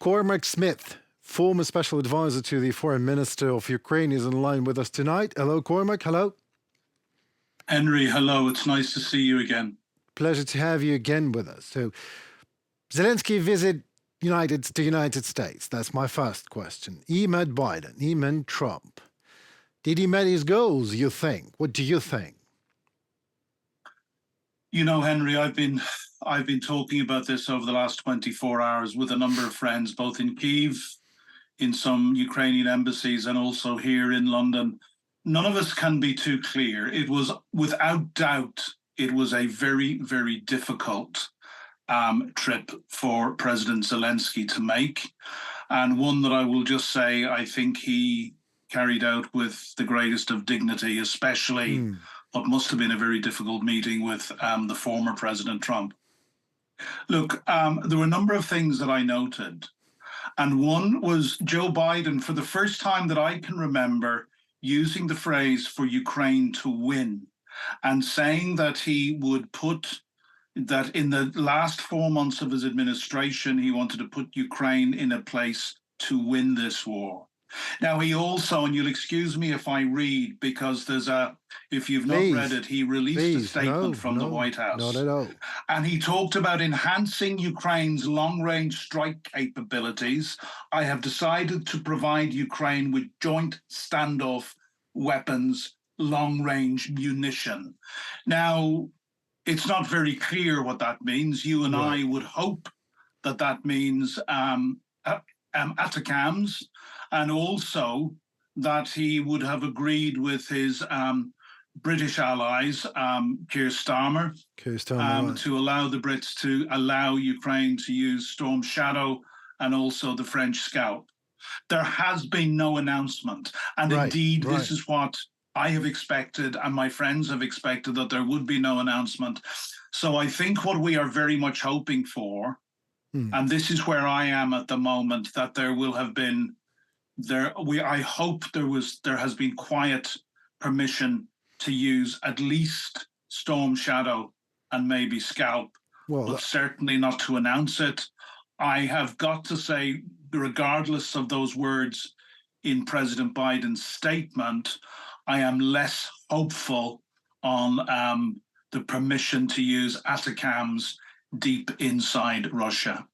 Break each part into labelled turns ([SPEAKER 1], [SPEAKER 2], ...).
[SPEAKER 1] Cormac Smith, former special advisor to the Foreign Minister of Ukraine, is on the line with us tonight. Hello, Cormac. Hello.
[SPEAKER 2] Henry, hello. It's nice to see you again.
[SPEAKER 1] Pleasure to have you again with us. So, Zelensky visit the United States. That's my first question. He met Biden. He met Trump. Did he meet his goals, you think? What do you think?
[SPEAKER 2] You know, Henry, I've been talking about this over the last 24 hours with a number of friends, both in Kyiv, in some Ukrainian embassies, and also here in London. None of us can be too clear. It was, without doubt, it was a very, very difficult trip for President Zelensky to make, and one that I will just say I think he carried out with the greatest of dignity, especially what must have been a very difficult meeting with the former President Trump. Look, there were a number of things that I noted, and one was Joe Biden, for the first time that I can remember, using the phrase "for Ukraine to win," and saying that he would put that in the last 4 months of his administration, he wanted to put Ukraine in a place to win this war. Now, he also, and you'll excuse me if I read, because there's if you've not read it, he released a statement from the White House.
[SPEAKER 1] Not at all.
[SPEAKER 2] And he talked about enhancing Ukraine's long-range strike capabilities. I have decided to provide Ukraine with joint standoff weapons, long-range munition. Now, it's not very clear what that means. You and I would hope that that means ATACMS, and also that he would have agreed with his British allies, Keir Starmer, to allow the Brits to allow Ukraine to use Storm Shadow and also the French Scalp. There has been no announcement, and indeed this is what I have expected, and my friends have expected, that there would be no announcement. So I think what we are very much hoping for, and this is where I am at the moment, that there will have been I hope there has been quiet permission to use at least Storm Shadow and maybe Scalp, but certainly not to announce it. I have got to say, regardless of those words in President Biden's statement, I am less hopeful on the permission to use ATACMS deep inside Russia.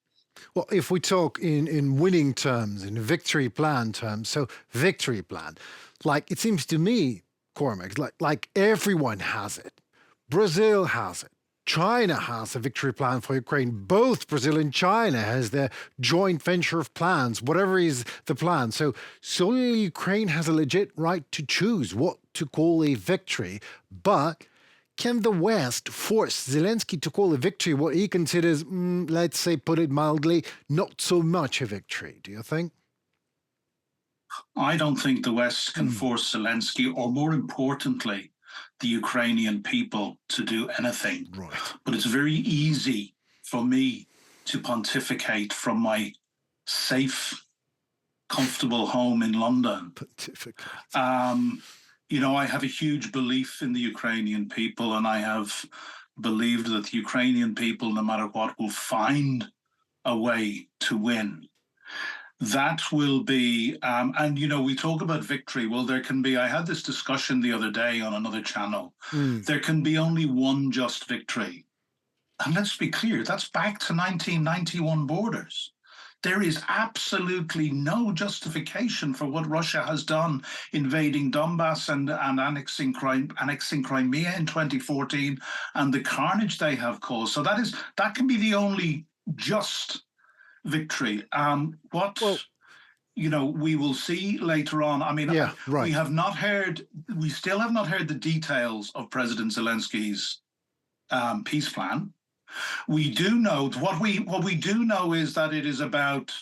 [SPEAKER 1] Well, if we talk in winning terms, in victory plan terms, so victory plan, like it seems to me, Cormac, like everyone has it. Brazil has it. China has a victory plan for Ukraine. Both Brazil and China has their joint venture of plans, whatever is the plan. So solely Ukraine has a legit right to choose what to call a victory. But can the West force Zelensky to call a victory what he considers, let's say, put it mildly, not so much a victory? Do you think?
[SPEAKER 2] I don't think the West can force Zelensky, or more importantly, the Ukrainian people, to do anything. But it's very easy for me to pontificate from my safe, comfortable home in London. You know, I have a huge belief in the Ukrainian people, and I have believed that the Ukrainian people, no matter what, will find a way to win. That will be, and, you know, we talk about victory. Well, there can be, I had this discussion the other day on another channel. There can be only one just victory. And let's be clear, that's back to 1991 borders. There is absolutely no justification for what Russia has done, invading Donbass and annexing Crimea in 2014, and the carnage they have caused. So that can be the only just victory. You know, we will see later on. I mean, we have not heard, we still have not heard the details of President Zelensky's peace plan. We do know what we do know is that it is about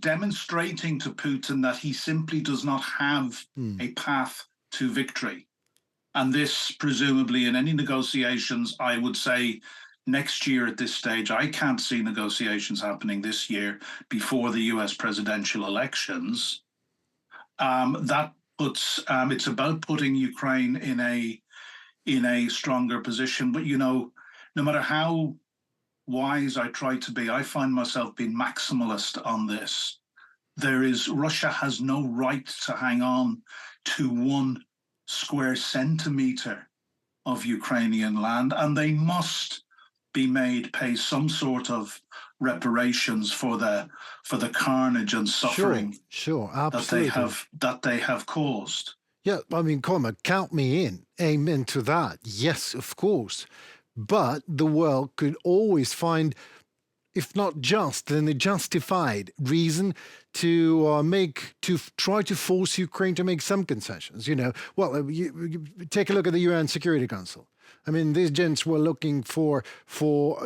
[SPEAKER 2] demonstrating to Putin that he simply does not have a path to victory, and this presumably in any negotiations, I would say next year at this stage. I can't see negotiations happening this year before the US presidential elections. That puts it's about putting Ukraine in a stronger position, but you know, no matter how wise I try to be, I find myself being maximalist on this. Russia has no right to hang on to 1 square centimeter of Ukrainian land, and they must be made pay some sort of reparations for the carnage and suffering
[SPEAKER 1] Absolutely.
[SPEAKER 2] that they have caused.
[SPEAKER 1] Yeah, I mean, Cormac, count me in. Amen to that. Yes, of course. But the world could always find, if not just, then a justified reason to try to force Ukraine to make some concessions. Well, you take a look at the UN Security Council. I mean, these gents were looking for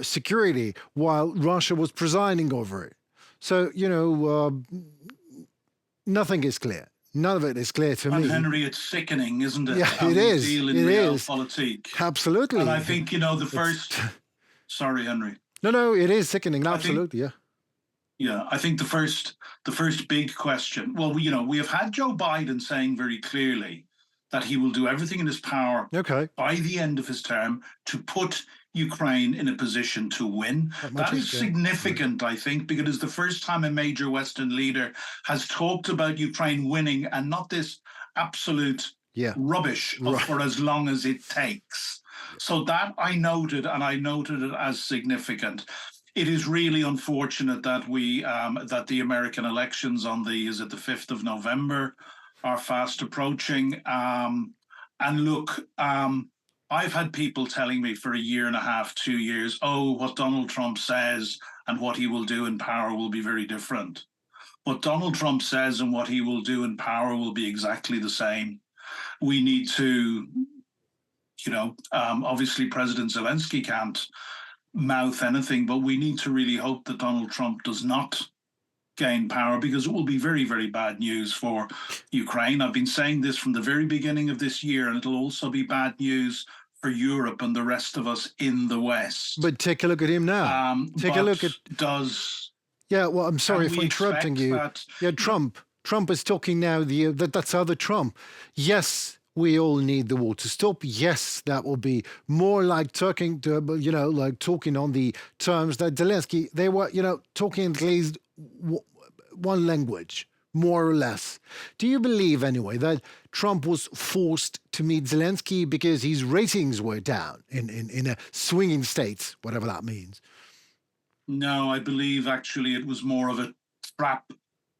[SPEAKER 1] security while Russia was presiding over it. So, nothing is clear. None of it is clear to me.
[SPEAKER 2] And Henry, it's sickening, isn't it?
[SPEAKER 1] Yeah, it is.
[SPEAKER 2] Deal in
[SPEAKER 1] it is.
[SPEAKER 2] realpolitik.
[SPEAKER 1] Absolutely.
[SPEAKER 2] And I think, the first... Sorry, Henry.
[SPEAKER 1] No, it is sickening. Absolutely, yeah.
[SPEAKER 2] Yeah, I think the first big question. Well, we have had Joe Biden saying very clearly that he will do everything in his power by the end of his term to put Ukraine in a position to win. That is significant, I think, because it's the first time a major Western leader has talked about Ukraine winning and not this absolute rubbish for as long as it takes. So that I noted, and I noted it as significant. It is really unfortunate that that the American elections on the 5th of November are fast approaching. And look, I've had people telling me for a year and a half, 2 years, what Donald Trump says and what he will do in power will be very different. What Donald Trump says and what he will do in power will be exactly the same. We need to, obviously President Zelensky can't mouth anything, but we need to really hope that Donald Trump does not gain power, because it will be very, very bad news for Ukraine. I've been saying this from the very beginning of this year, and it'll also be bad news for Europe and the rest of us in the West.
[SPEAKER 1] But take a look at him now. Take a look at... Yeah, well, I'm sorry for interrupting you. Trump is talking now. That's other Trump. Yes, we all need the war to stop. Yes, that will be more like talking on the terms that Zelensky, they were, talking at least one language, more or less. Do you believe, anyway, that Trump was forced to meet Zelensky because his ratings were down in a swinging state, whatever that means?
[SPEAKER 2] No, I believe actually it was more of a trap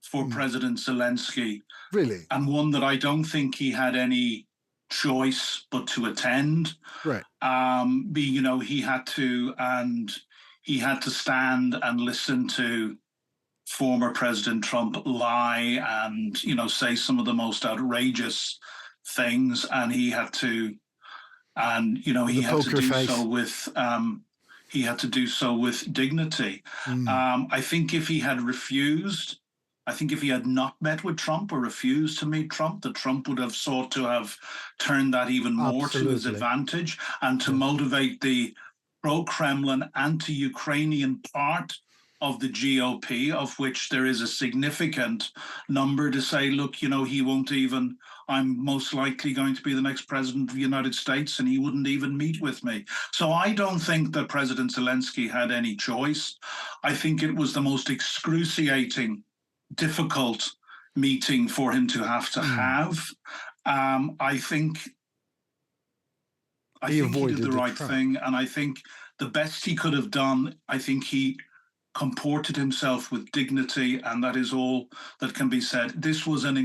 [SPEAKER 2] for President Zelensky.
[SPEAKER 1] Really?
[SPEAKER 2] And one that I don't think he had any choice but to attend.
[SPEAKER 1] Right.
[SPEAKER 2] He had to stand and listen to former President Trump lie and, say some of the most outrageous things. And he had to, he had to do so with dignity. I think if he had refused, if he had not met with Trump or refused to meet Trump, that Trump would have sought to have turned that even more to his advantage and to motivate the pro-Kremlin, anti-Ukrainian part of the GOP, of which there is a significant number, to say, look, he won't even, I'm most likely going to be the next president of the United States, and he wouldn't even meet with me. So I don't think that President Zelensky had any choice. I think it was the most excruciating, difficult meeting for him to have. I think he did the right thing, and I think the best he could have done, I think he comported himself with dignity, and that is all that can be said. This was an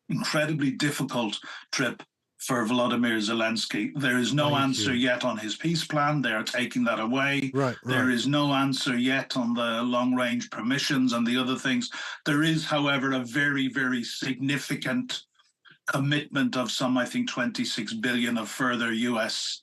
[SPEAKER 2] incredibly difficult trip for Volodymyr Zelensky. There is no answer yet on his peace plan. They are taking that away.
[SPEAKER 1] Right.
[SPEAKER 2] There is no answer yet on the long-range permissions and the other things. There is, however, a very, very significant commitment of some, I think, 26 billion of further US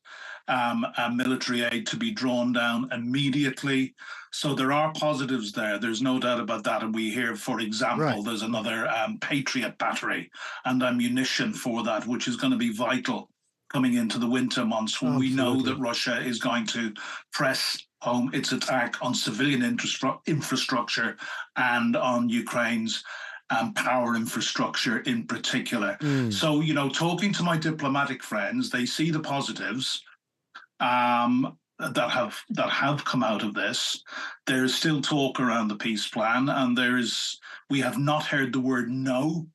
[SPEAKER 2] military aid to be drawn down immediately. So there are positives there. There's no doubt about that. And we hear, for example, there's another Patriot battery and ammunition for that, which is going to be vital coming into the winter months when we know that Russia is going to press home its attack on civilian infrastructure and on Ukraine's power infrastructure in particular. So, talking to my diplomatic friends, they see the positives. that have come out of this. There is still talk around the peace plan, and we have not heard the word no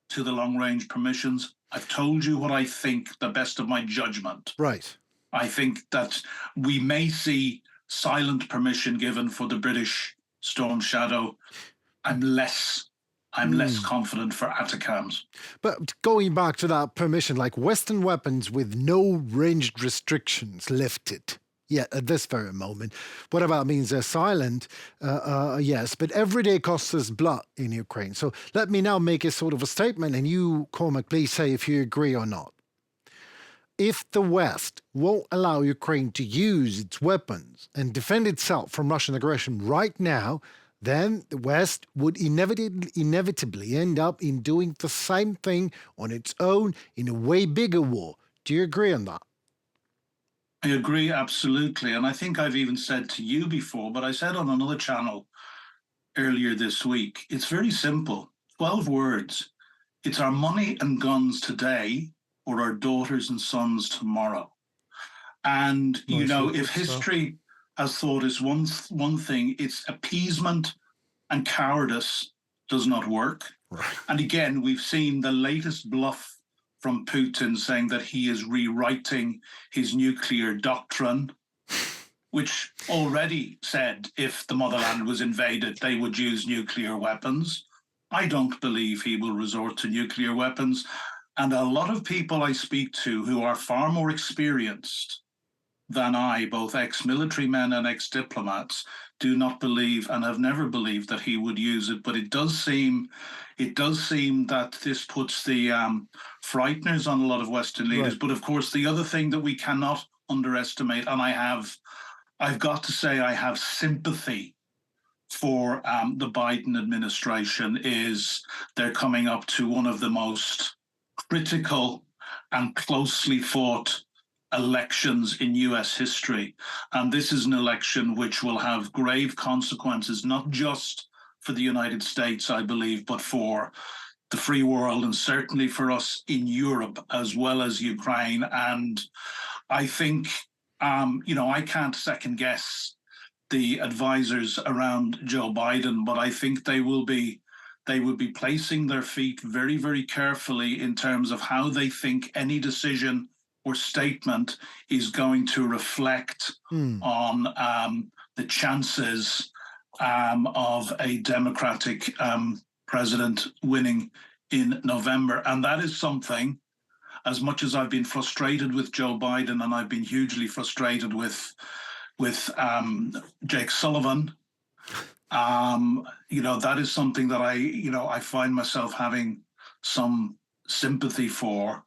[SPEAKER 2] to the long range permissions. I've told you what I think, the best of my judgment.
[SPEAKER 1] Right.
[SPEAKER 2] I think that we may see silent permission given for the British Storm Shadow. I'm less confident for ATACMS.
[SPEAKER 1] But going back to that permission, like Western weapons with no ranged restrictions lifted. Yeah, at this very moment. Whatever that means they're silent, yes, but every day costs us blood in Ukraine. So let me now make a sort of a statement, and you, Cormac, please say if you agree or not. If the West won't allow Ukraine to use its weapons and defend itself from Russian aggression right now, then the West would inevitably end up in doing the same thing on its own in a way bigger war. Do you agree on that?
[SPEAKER 2] I agree, absolutely. And I think I've even said to you before, but I said on another channel earlier this week, it's very simple. 12 words. It's our money and guns today or our daughters and sons tomorrow. And, you know, if history has thought is one thing, it's appeasement and cowardice does not work.
[SPEAKER 1] Right.
[SPEAKER 2] And again, we've seen the latest bluff from Putin saying that he is rewriting his nuclear doctrine, which already said if the motherland was invaded, they would use nuclear weapons. I don't believe he will resort to nuclear weapons. And a lot of people I speak to who are far more experienced than I, both ex-military men and ex-diplomats, do not believe and have never believed that he would use it. But it does seem that this puts the frighteners on a lot of Western leaders. Right. But of course, the other thing that we cannot underestimate, and I've got to say I have sympathy for the Biden administration, is they're coming up to one of the most critical and closely fought elections in US history. And this is an election which will have grave consequences, not just for the United States, I believe, but for the free world and certainly for us in Europe as well as Ukraine. And I think, I can't second guess the advisors around Joe Biden, but I think they would be placing their feet very, very carefully in terms of how they think any decision or statement is going to reflect on the chances of a Democratic president winning in November. And that is something, as much as I've been frustrated with Joe Biden, and I've been hugely frustrated with Jake Sullivan, that is something that I find myself having some sympathy for.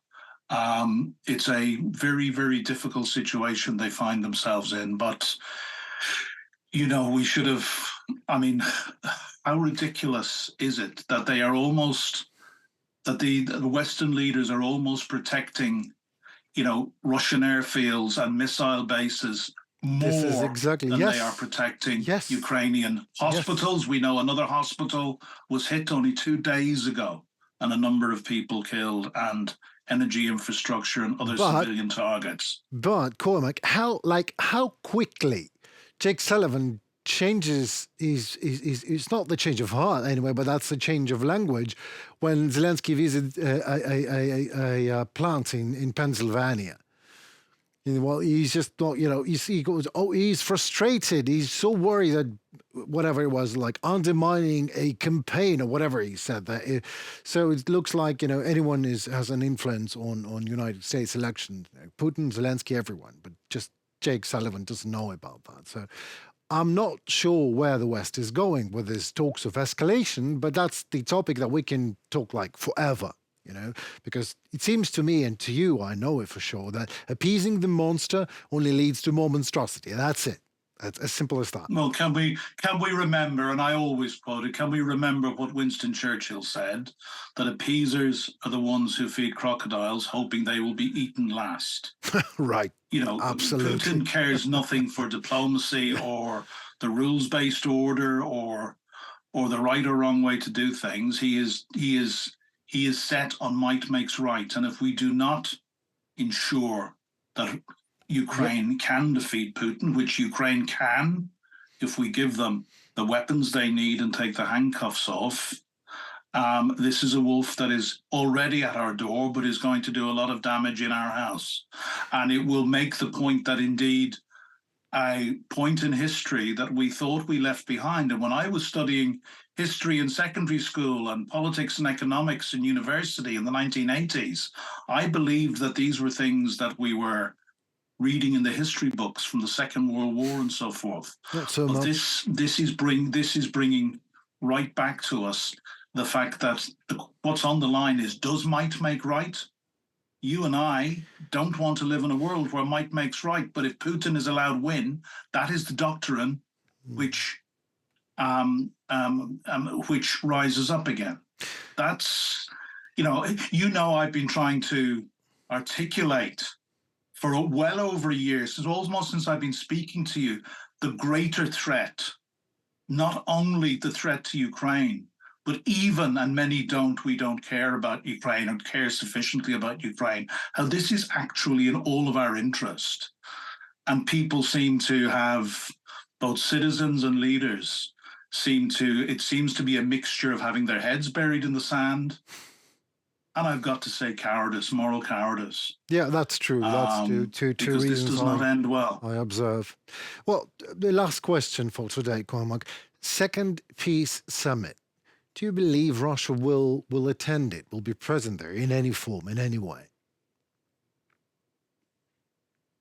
[SPEAKER 2] It's a very, very difficult situation they find themselves in, but, we should have, how ridiculous is it that they are almost, that the Western leaders are almost protecting, Russian airfields and missile bases more than they are protecting Ukrainian hospitals. Yes. We know another hospital was hit only 2 days ago and a number of people killed, and energy infrastructure and other civilian targets.
[SPEAKER 1] But Cormac, how quickly Jake Sullivan changes it's not the change of heart anyway, but that's the change of language when Zelensky visited a plant in Pennsylvania. Well, he's just not, he goes, he's frustrated. He's so worried that whatever it was, like undermining a campaign or whatever he said. So it looks like, anyone has an influence on United States elections. Putin, Zelensky, everyone, but just Jake Sullivan doesn't know about that. So I'm not sure where the West is going with these talks of escalation, but that's the topic that we can talk like forever. Because it seems to me and to you, I know it for sure, that appeasing the monster only leads to more monstrosity. That's it. That's as simple as that.
[SPEAKER 2] Well, can we remember, and I always quote it, can we remember what Winston Churchill said, that appeasers are the ones who feed crocodiles, hoping they will be eaten last.
[SPEAKER 1] Right. Absolutely.
[SPEAKER 2] Putin cares nothing for diplomacy or the rules-based order or the right or wrong way to do things. He is set on might makes right. And if we do not ensure that, Ukraine can defeat Putin, which Ukraine can if we give them the weapons they need and take the handcuffs off. This is a wolf that is already at our door, but is going to do a lot of damage in our house. And it will make the point that indeed a point in history that we thought we left behind. And when I was studying history in secondary school and politics and economics in university in the 1980s, I believed that these were things that we were reading in the history books from the Second World War and so forth.
[SPEAKER 1] Not so
[SPEAKER 2] But
[SPEAKER 1] much.
[SPEAKER 2] this is bringing right back to us the fact that what's on the line is, does might make right? You and I don't want to live in a world where might makes right. But if Putin is allowed win, that is the doctrine which rises up again. That's, I've been trying to articulate for well over a year, since I've been speaking to you, the greater threat, not only the threat to Ukraine, but even, and many we don't care about Ukraine or care sufficiently about Ukraine, how this is actually in all of our interest. And people seem to have, both citizens and leaders, it seems to be a mixture of having their heads buried in the sand. And I've got to say cowardice, moral cowardice.
[SPEAKER 1] Yeah, that's true. That's two
[SPEAKER 2] because
[SPEAKER 1] reasons
[SPEAKER 2] this does not end well.
[SPEAKER 1] I observe. Well, the last question for today, Cormac. Second Peace Summit. Do you believe Russia will attend it, will be present there in any form, in any way?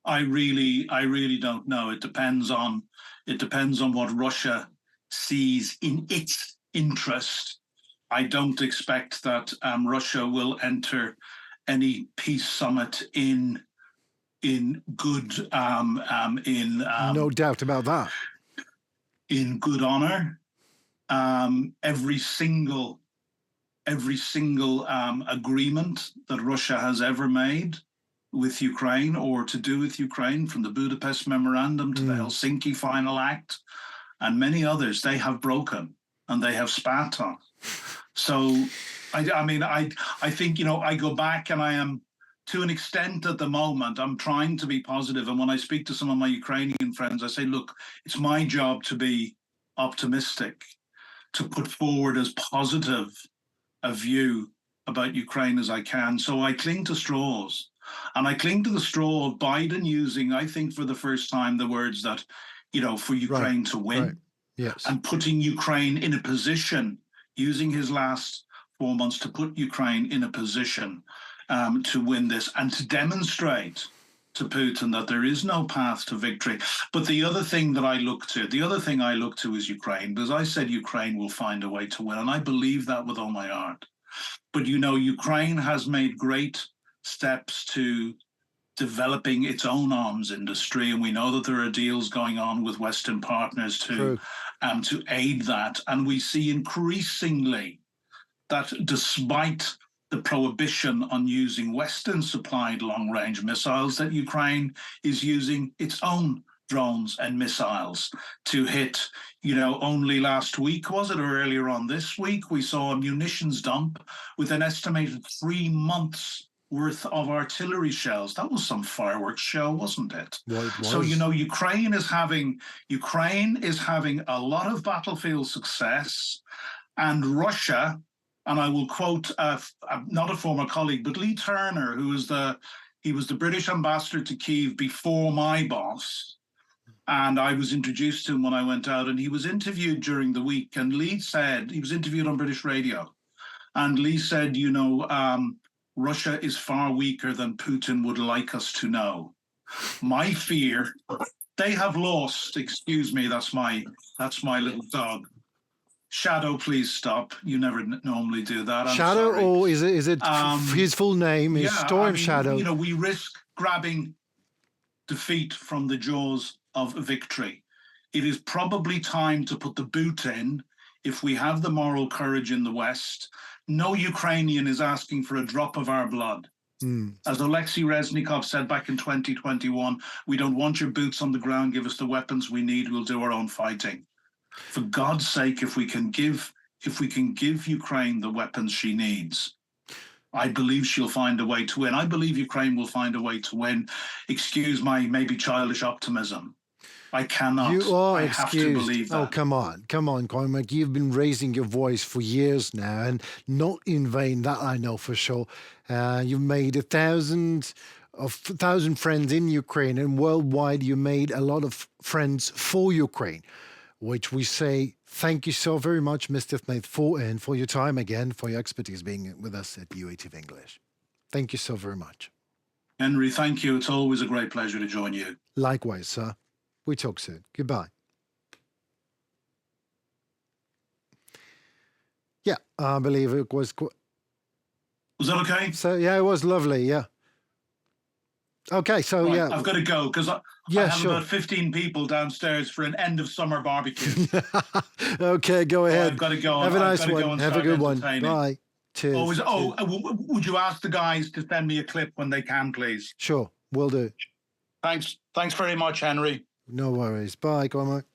[SPEAKER 2] I really don't know. It depends on what Russia sees in its interest. I don't expect that Russia will enter any peace summit in good
[SPEAKER 1] no doubt about that.
[SPEAKER 2] In good honor. Every single agreement that Russia has ever made with Ukraine or to do with Ukraine, from the Budapest Memorandum to the Helsinki Final Act and many others, they have broken and they have spat on. So, I think, I go back and I am, to an extent at the moment, I'm trying to be positive. And when I speak to some of my Ukrainian friends, I say, look, it's my job to be optimistic, to put forward as positive a view about Ukraine as I can. So I cling to straws. And I cling to the straw of Biden using, I think for the first time, the words that, for Ukraine to win.
[SPEAKER 1] Right. Yes.
[SPEAKER 2] And putting Ukraine in a position, using his last 4 months to put Ukraine in a position to win this and to demonstrate to Putin that there is no path to victory. But the other thing I look to is Ukraine, because I said Ukraine will find a way to win, and I believe that with all my heart. But Ukraine has made great steps to developing its own arms industry, and we know that there are deals going on with Western partners to aid that. And we see increasingly that despite the prohibition on using Western-supplied long-range missiles, that Ukraine is using its own drones and missiles to hit. Only last week, was it, or earlier on this week, we saw a munitions dump with an estimated 3 months worth of artillery shells. That was some fireworks show, wasn't it?
[SPEAKER 1] Well, it was.
[SPEAKER 2] So, Ukraine is having a lot of battlefield success, and Russia, and I will quote not a former colleague, but Lee Turner, who was the British ambassador to Kyiv before my boss. And I was introduced to him when I went out, and he was interviewed during the week. And Lee said, he was interviewed on British radio, and Lee said, Russia is far weaker than Putin would like us to know. My fear, they have lost. Excuse me, that's my little dog. Shadow, please stop. You never normally do that. I'm
[SPEAKER 1] Shadow,
[SPEAKER 2] sorry.
[SPEAKER 1] or is it his full name is Storm Shadow?
[SPEAKER 2] We risk grabbing defeat from the jaws of victory. It is probably time to put the boot in if we have the moral courage in the West. No Ukrainian is asking for a drop of our blood. As Alexei Reznikov said back in 2021, we don't want your boots on the ground. Give us the weapons we need. We'll do our own fighting. For God's sake, if we can give Ukraine the weapons she needs. I believe she'll find a way to win. I believe Ukraine will find a way to win. Excuse my maybe childish optimism. I cannot.
[SPEAKER 1] You are
[SPEAKER 2] I have to
[SPEAKER 1] excused.
[SPEAKER 2] believe
[SPEAKER 1] Oh,
[SPEAKER 2] that.
[SPEAKER 1] come on, Cormac. You've been raising your voice for years now, and not in vain. That I know for sure. You've made 1,000 friends in Ukraine, and worldwide, you made a lot of friends for Ukraine, which we say thank you so very much, Mr. Smith, for your time again, for your expertise being with us at UATV English. Thank you so very much.
[SPEAKER 2] Henry, thank you. It's always a great pleasure to join you.
[SPEAKER 1] Likewise, sir. We talk soon. Goodbye. Yeah, I believe it was.
[SPEAKER 2] Was that okay?
[SPEAKER 1] So yeah, it was lovely. Yeah. Okay, so
[SPEAKER 2] Right,
[SPEAKER 1] yeah,
[SPEAKER 2] I've got to go because I
[SPEAKER 1] yeah,
[SPEAKER 2] have
[SPEAKER 1] sure.
[SPEAKER 2] about 15 people downstairs for an end of summer barbecue.
[SPEAKER 1] Okay, go
[SPEAKER 2] So
[SPEAKER 1] ahead.
[SPEAKER 2] I've got to go.
[SPEAKER 1] Have a
[SPEAKER 2] I've
[SPEAKER 1] nice
[SPEAKER 2] got to go
[SPEAKER 1] one.
[SPEAKER 2] and
[SPEAKER 1] Have a
[SPEAKER 2] start
[SPEAKER 1] good one.
[SPEAKER 2] entertaining.
[SPEAKER 1] Bye. Cheers.
[SPEAKER 2] Would you ask the guys to send me a clip when they can, please?
[SPEAKER 1] Sure, will do.
[SPEAKER 2] Thanks very much, Henry.
[SPEAKER 1] No worries. Bye, Cormac.